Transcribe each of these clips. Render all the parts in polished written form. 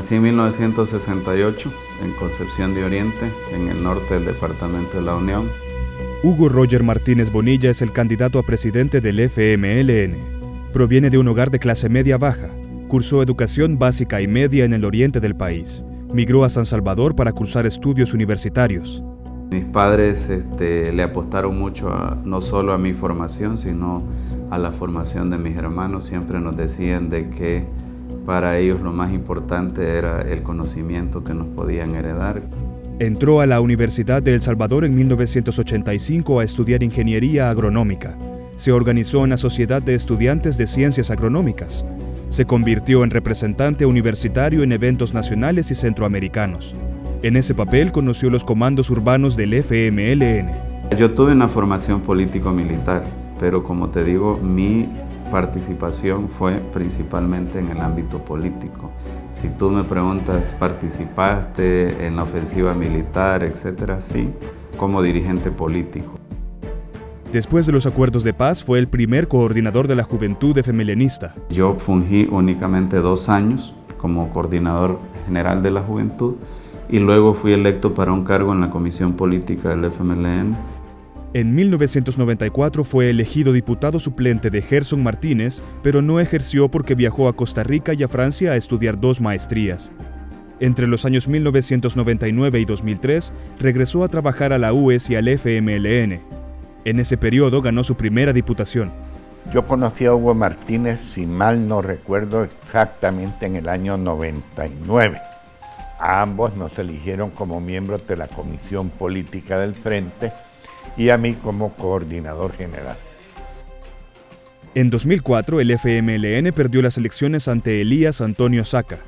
Nací en 1968 en Concepción de Oriente, en el norte del departamento de La Unión. Hugo Roger Martínez Bonilla es el candidato a presidente del FMLN. Proviene de un hogar de clase media-baja. Cursó educación básica y media en el oriente del país. Migró a San Salvador para cursar estudios universitarios. Mis padres le apostaron mucho no solo a mi formación, sino a la formación de mis hermanos. Siempre nos decían de que para ellos lo más importante era el conocimiento que nos podían heredar. Entró a la Universidad de El Salvador en 1985 a estudiar ingeniería agronómica. Se organizó en la Sociedad de Estudiantes de Ciencias Agronómicas. Se convirtió en representante universitario en eventos nacionales y centroamericanos. En ese papel conoció los comandos urbanos del FMLN. Yo tuve una formación político-militar, pero como te digo, mi participación fue principalmente en el ámbito político. Si tú me preguntas, ¿participaste en la ofensiva militar, etcétera? Sí, como dirigente político. Después de los acuerdos de paz, fue el primer coordinador de la juventud FMLNista. Yo fungí únicamente 2 años como coordinador general de la juventud y luego fui electo para un cargo en la comisión política del FMLN. En 1994 fue elegido diputado suplente de Gerson Martínez, pero no ejerció porque viajó a Costa Rica y a Francia a estudiar 2 maestrías. Entre los años 1999 y 2003, regresó a trabajar a la UES y al FMLN. En ese periodo ganó su primera diputación. Yo conocí a Hugo Martínez, si mal no recuerdo, exactamente en el año 99. A ambos nos eligieron como miembros de la Comisión Política del Frente y a mí como coordinador general. En 2004, el FMLN perdió las elecciones ante Elías Antonio Saca.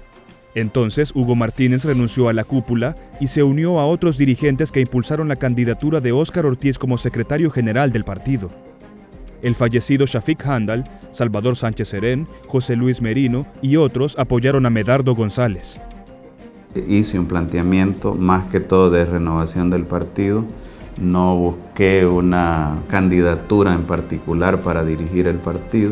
Entonces, Hugo Martínez renunció a la cúpula y se unió a otros dirigentes que impulsaron la candidatura de Óscar Ortiz como secretario general del partido. El fallecido Shafiq Handal, Salvador Sánchez Serén, José Luis Merino y otros apoyaron a Medardo González. Hice un planteamiento más que todo de renovación del partido. No busqué una candidatura en particular para dirigir el partido.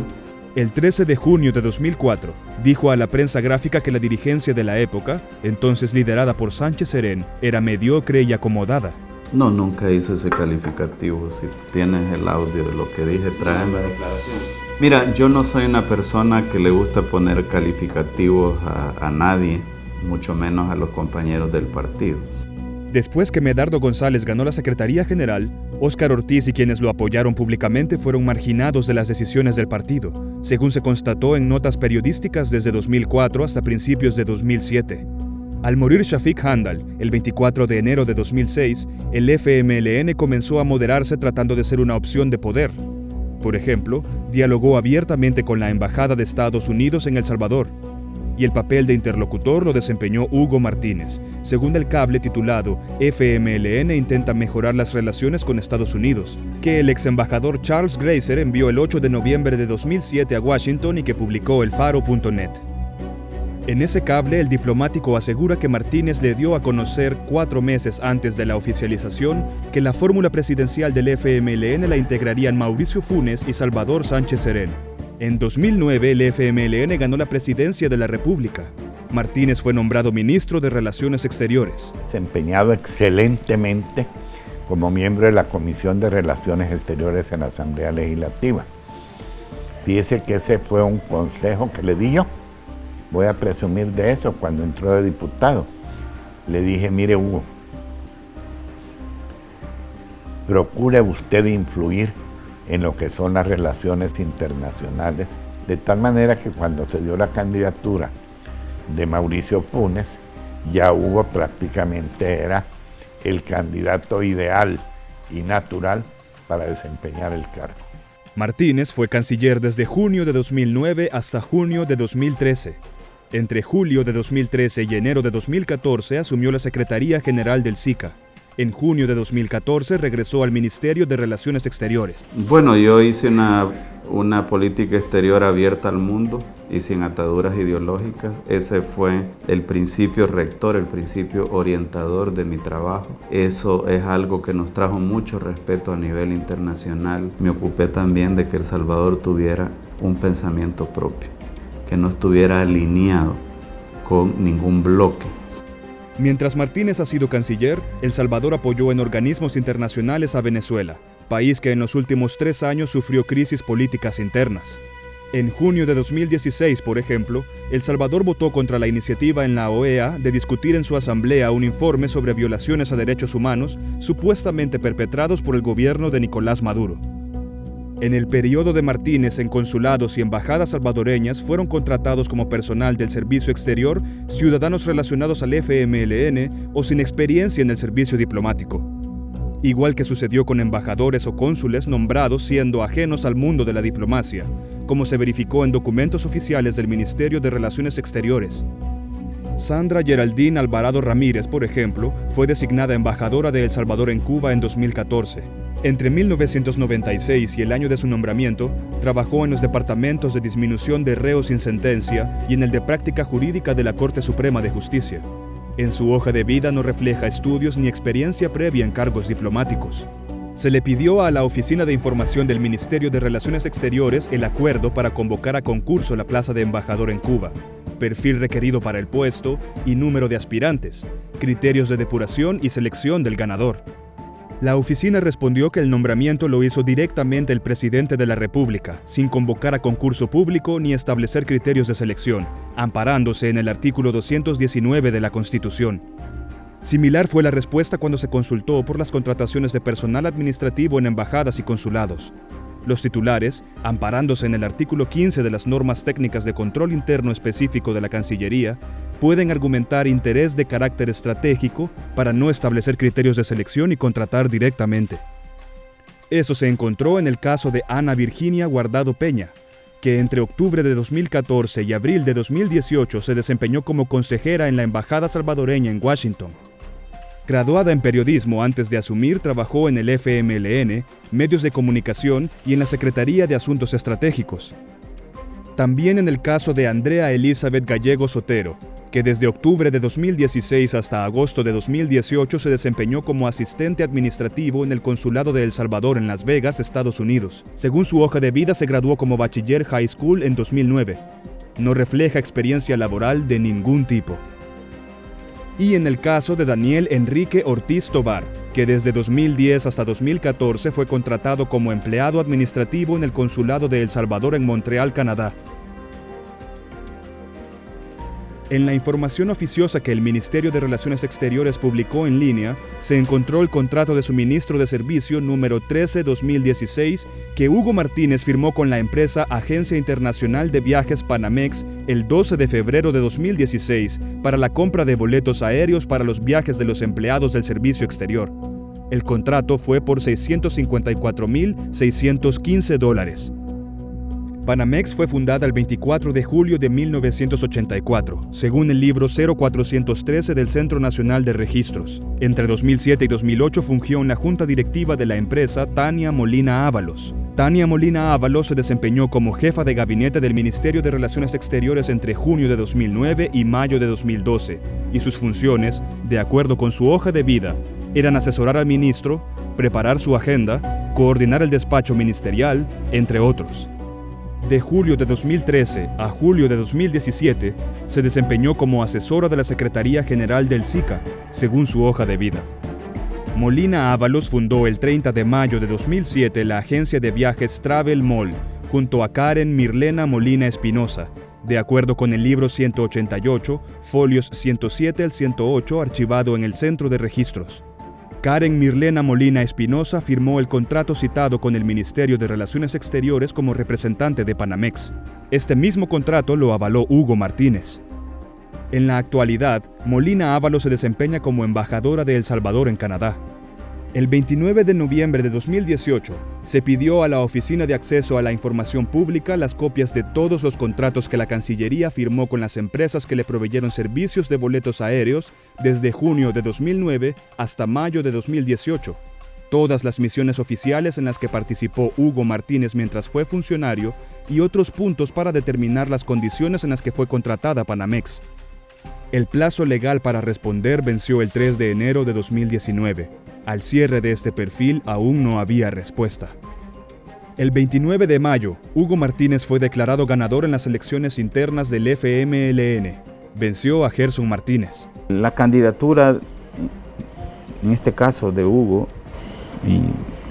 El 13 de junio de 2004, dijo a la prensa gráfica que la dirigencia de la época, entonces liderada por Sánchez Serén, era mediocre y acomodada. No, nunca hice ese calificativo. Si tú tienes el audio de lo que dije, tráeme. Mira, yo no soy una persona que le gusta poner calificativos a nadie, mucho menos a los compañeros del partido. Después que Medardo González ganó la Secretaría General, Óscar Ortiz y quienes lo apoyaron públicamente fueron marginados de las decisiones del partido, según se constató en notas periodísticas desde 2004 hasta principios de 2007. Al morir Shafiq Handal, el 24 de enero de 2006, el FMLN comenzó a moderarse tratando de ser una opción de poder. Por ejemplo, dialogó abiertamente con la Embajada de Estados Unidos en El Salvador, y el papel de interlocutor lo desempeñó Hugo Martínez, según el cable titulado FMLN intenta mejorar las relaciones con Estados Unidos, que el ex embajador Charles Glazer envió el 8 de noviembre de 2007 a Washington y que publicó elfaro.net. En ese cable, el diplomático asegura que Martínez le dio a conocer 4 meses antes de la oficialización que la fórmula presidencial del FMLN la integrarían Mauricio Funes y Salvador Sánchez Serén. En 2009, el FMLN ganó la presidencia de la República. Martínez fue nombrado ministro de Relaciones Exteriores. Desempeñado excelentemente como miembro de la Comisión de Relaciones Exteriores en la Asamblea Legislativa. Fíjese que ese fue un consejo que le di yo. Voy a presumir de eso cuando entró de diputado. Le dije, mire Hugo, procure usted influir en lo que son las relaciones internacionales, de tal manera que cuando se dio la candidatura de Mauricio Funes, ya Hugo prácticamente era el candidato ideal y natural para desempeñar el cargo. Martínez fue canciller desde junio de 2009 hasta junio de 2013. Entre julio de 2013 y enero de 2014 asumió la Secretaría General del SICA. En junio de 2014 regresó al Ministerio de Relaciones Exteriores. Bueno, yo hice una política exterior abierta al mundo y sin ataduras ideológicas. Ese fue el principio rector, el principio orientador de mi trabajo. Eso es algo que nos trajo mucho respeto a nivel internacional. Me ocupé también de que El Salvador tuviera un pensamiento propio, que no estuviera alineado con ningún bloque. Mientras Martínez ha sido canciller, El Salvador apoyó en organismos internacionales a Venezuela, país que en los últimos 3 años sufrió crisis políticas internas. En junio de 2016, por ejemplo, El Salvador votó contra la iniciativa en la OEA de discutir en su asamblea un informe sobre violaciones a derechos humanos supuestamente perpetrados por el gobierno de Nicolás Maduro. En el periodo de Martínez, en consulados y embajadas salvadoreñas fueron contratados como personal del servicio exterior ciudadanos relacionados al FMLN o sin experiencia en el servicio diplomático. Igual que sucedió con embajadores o cónsules nombrados siendo ajenos al mundo de la diplomacia, como se verificó en documentos oficiales del Ministerio de Relaciones Exteriores. Sandra Geraldine Alvarado Ramírez, por ejemplo, fue designada embajadora de El Salvador en Cuba en 2014. Entre 1996 y el año de su nombramiento, trabajó en los departamentos de disminución de reos sin sentencia y en el de práctica jurídica de la Corte Suprema de Justicia. En su hoja de vida no refleja estudios ni experiencia previa en cargos diplomáticos. Se le pidió a la Oficina de Información del Ministerio de Relaciones Exteriores el acuerdo para convocar a concurso la plaza de embajador en Cuba, perfil requerido para el puesto y número de aspirantes, criterios de depuración y selección del ganador. La oficina respondió que el nombramiento lo hizo directamente el presidente de la República, sin convocar a concurso público ni establecer criterios de selección, amparándose en el artículo 219 de la Constitución. Similar fue la respuesta cuando se consultó por las contrataciones de personal administrativo en embajadas y consulados. Los titulares, amparándose en el artículo 15 de las normas técnicas de control interno específico de la Cancillería, pueden argumentar interés de carácter estratégico para no establecer criterios de selección y contratar directamente. Eso se encontró en el caso de Ana Virginia Guardado Peña, que entre octubre de 2014 y abril de 2018 se desempeñó como consejera en la Embajada salvadoreña en Washington. Graduada en periodismo antes de asumir, trabajó en el FMLN, medios de comunicación y en la Secretaría de Asuntos Estratégicos. También en el caso de Andrea Elizabeth Gallego Sotero, que desde octubre de 2016 hasta agosto de 2018 se desempeñó como asistente administrativo en el Consulado de El Salvador en Las Vegas, Estados Unidos. Según su hoja de vida, se graduó como bachiller high school en 2009. No refleja experiencia laboral de ningún tipo. Y en el caso de Daniel Enrique Ortiz Tovar, que desde 2010 hasta 2014 fue contratado como empleado administrativo en el Consulado de El Salvador en Montreal, Canadá. En la información oficiosa que el Ministerio de Relaciones Exteriores publicó en línea, se encontró el contrato de suministro de servicio número 13-2016 que Hugo Martínez firmó con la empresa Agencia Internacional de Viajes Panamex el 12 de febrero de 2016 para la compra de boletos aéreos para los viajes de los empleados del servicio exterior. El contrato fue por $654,615. Panamex fue fundada el 24 de julio de 1984, según el libro 0413 del Centro Nacional de Registros. Entre 2007 y 2008 fungió en la junta directiva de la empresa Tania Molina Ábalos. Tania Molina Ábalos se desempeñó como jefa de gabinete del Ministerio de Relaciones Exteriores entre junio de 2009 y mayo de 2012, y sus funciones, de acuerdo con su hoja de vida, eran asesorar al ministro, preparar su agenda, coordinar el despacho ministerial, entre otros. De julio de 2013 a julio de 2017, se desempeñó como asesora de la Secretaría General del SICA, según su hoja de vida. Molina Ábalos fundó el 30 de mayo de 2007 la agencia de viajes Travel Mall, junto a Karen Mirlena Molina Espinosa, de acuerdo con el libro 188, folios 107 al 108, archivado en el Centro de Registros. Karen Mirlena Molina Espinosa firmó el contrato citado con el Ministerio de Relaciones Exteriores como representante de Panamex. Este mismo contrato lo avaló Hugo Martínez. En la actualidad, Molina Ábalos se desempeña como embajadora de El Salvador en Canadá. El 29 de noviembre de 2018, se pidió a la Oficina de Acceso a la Información Pública las copias de todos los contratos que la Cancillería firmó con las empresas que le proveyeron servicios de boletos aéreos desde junio de 2009 hasta mayo de 2018. Todas las misiones oficiales en las que participó Hugo Martínez mientras fue funcionario y otros puntos para determinar las condiciones en las que fue contratada Panamex. El plazo legal para responder venció el 3 de enero de 2019. Al cierre de este perfil aún no había respuesta. El 29 de mayo, Hugo Martínez fue declarado ganador en las elecciones internas del FMLN. venció a Gerson Martínez. La candidatura, en este caso de Hugo y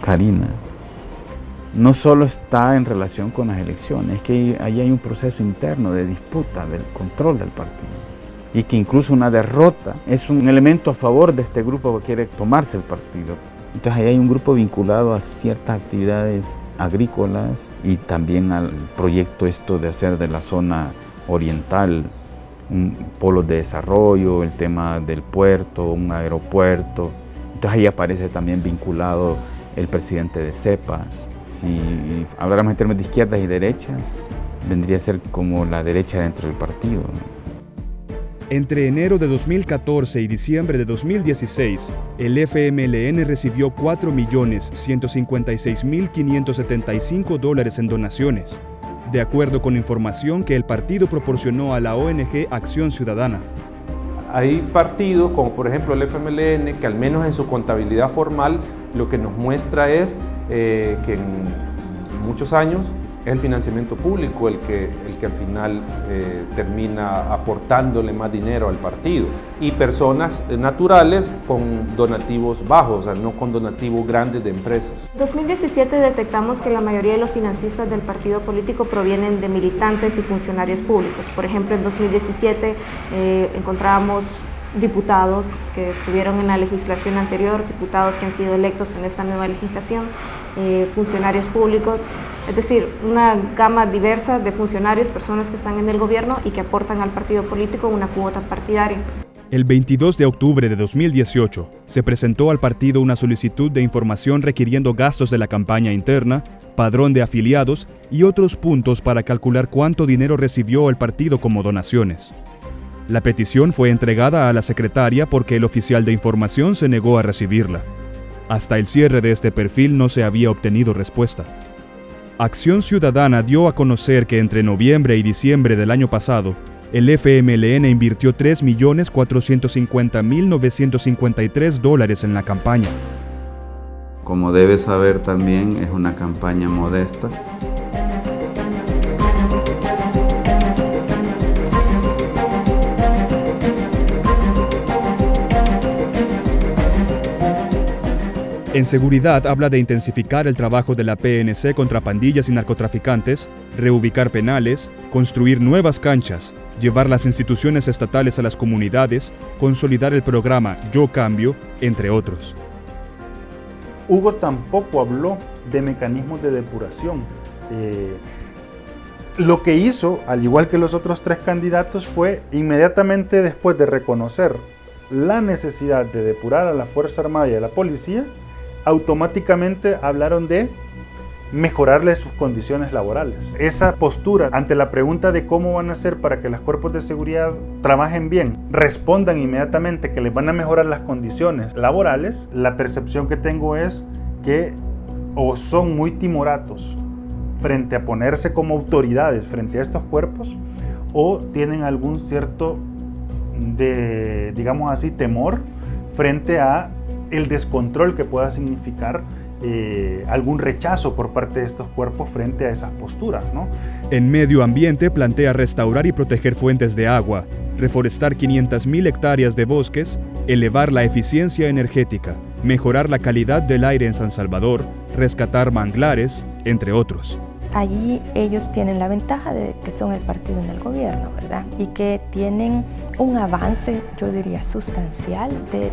Karina, no solo está en relación con las elecciones, es que ahí hay un proceso interno de disputa del control del partido y que incluso una derrota es un elemento a favor de este grupo que quiere tomarse el partido. Entonces ahí hay un grupo vinculado a ciertas actividades agrícolas y también al proyecto esto de hacer de la zona oriental un polo de desarrollo, el tema del puerto, un aeropuerto. Entonces ahí aparece también vinculado el presidente de CEPA. Si habláramos en términos de izquierdas y derechas, vendría a ser como la derecha dentro del partido. Entre enero de 2014 y diciembre de 2016, el FMLN recibió $4.156.575 en donaciones, de acuerdo con información que el partido proporcionó a la ONG Acción Ciudadana. Hay partidos, como por ejemplo el FMLN, que al menos en su contabilidad formal lo que nos muestra es que en muchos años es el financiamiento público el que al final termina aportándole más dinero al partido. Y personas naturales con donativos bajos, o sea, no con donativos grandes de empresas. En 2017 detectamos que la mayoría de los financistas del partido político provienen de militantes y funcionarios públicos. Por ejemplo, en 2017 encontrábamos diputados que estuvieron en la legislación anterior, diputados que han sido electos en esta nueva legislación, funcionarios públicos, es decir, una gama diversa de funcionarios, personas que están en el gobierno y que aportan al partido político una cuota partidaria. El 22 de octubre de 2018 se presentó al partido una solicitud de información requiriendo gastos de la campaña interna, padrón de afiliados y otros puntos para calcular cuánto dinero recibió el partido como donaciones. La petición fue entregada a la secretaria porque el oficial de información se negó a recibirla. Hasta el cierre de este perfil no se había obtenido respuesta. Acción Ciudadana dio a conocer que entre noviembre y diciembre del año pasado, el FMLN invirtió $3.450.953 en la campaña. Como debes saber también, es una campaña modesta. En seguridad habla de intensificar el trabajo de la PNC contra pandillas y narcotraficantes, reubicar penales, construir nuevas canchas, llevar las instituciones estatales a las comunidades, consolidar el programa Yo Cambio, entre otros. Hugo tampoco habló de mecanismos de depuración. Lo que hizo, al igual que los otros tres candidatos, fue inmediatamente después de reconocer la necesidad de depurar a la Fuerza Armada y a la Policía, automáticamente hablaron de mejorarle sus condiciones laborales. Esa postura ante la pregunta de cómo van a hacer para que los cuerpos de seguridad trabajen bien, respondan inmediatamente que les van a mejorar las condiciones laborales, la percepción que tengo es que o son muy timoratos frente a ponerse como autoridades frente a estos cuerpos, o tienen algún cierto de, digamos así, temor frente a el descontrol que pueda significar algún rechazo por parte de estos cuerpos frente a esas posturas, ¿no? En medio ambiente plantea restaurar y proteger fuentes de agua, reforestar 500.000 hectáreas de bosques, elevar la eficiencia energética, mejorar la calidad del aire en San Salvador, rescatar manglares, entre otros. Allí ellos tienen la ventaja de que son el partido en el gobierno, ¿verdad? Y que tienen un avance, yo diría, sustancial de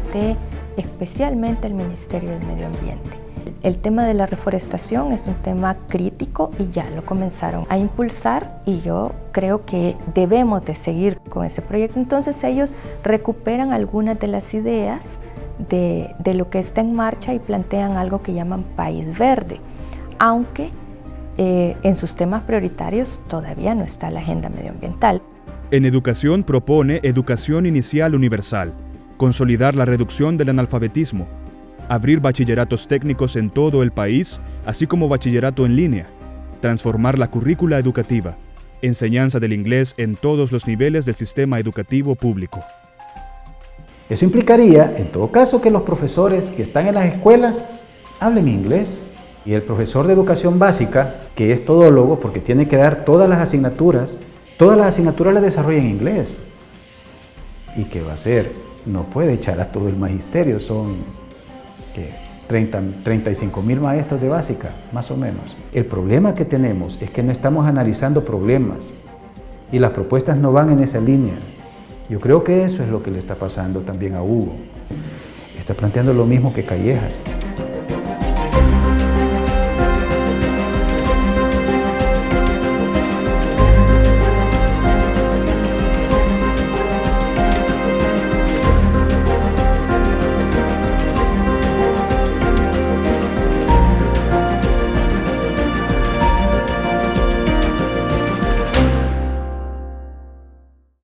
especialmente el Ministerio del Medio Ambiente. El tema de la reforestación es un tema crítico y ya lo comenzaron a impulsar y yo creo que debemos de seguir con ese proyecto. Entonces ellos recuperan algunas de las ideas de lo que está en marcha y plantean algo que llaman País Verde, aunque en sus temas prioritarios todavía no está la agenda medioambiental. En educación propone educación inicial universal, consolidar la reducción del analfabetismo, abrir bachilleratos técnicos en todo el país, así como bachillerato en línea, transformar la currícula educativa, enseñanza del inglés en todos los niveles del sistema educativo público. Eso implicaría, en todo caso, que los profesores que están en las escuelas hablen inglés. Y el profesor de educación básica, que es todólogo, porque tiene que dar todas las asignaturas las desarrolla en inglés. ¿Y qué va a hacer? No puede echar a todo el magisterio, son 35,000 maestros de básica, más o menos. El problema que tenemos es que no estamos analizando problemas y las propuestas no van en esa línea. Yo creo que eso es lo que le está pasando también a Hugo. Está planteando lo mismo que Callejas.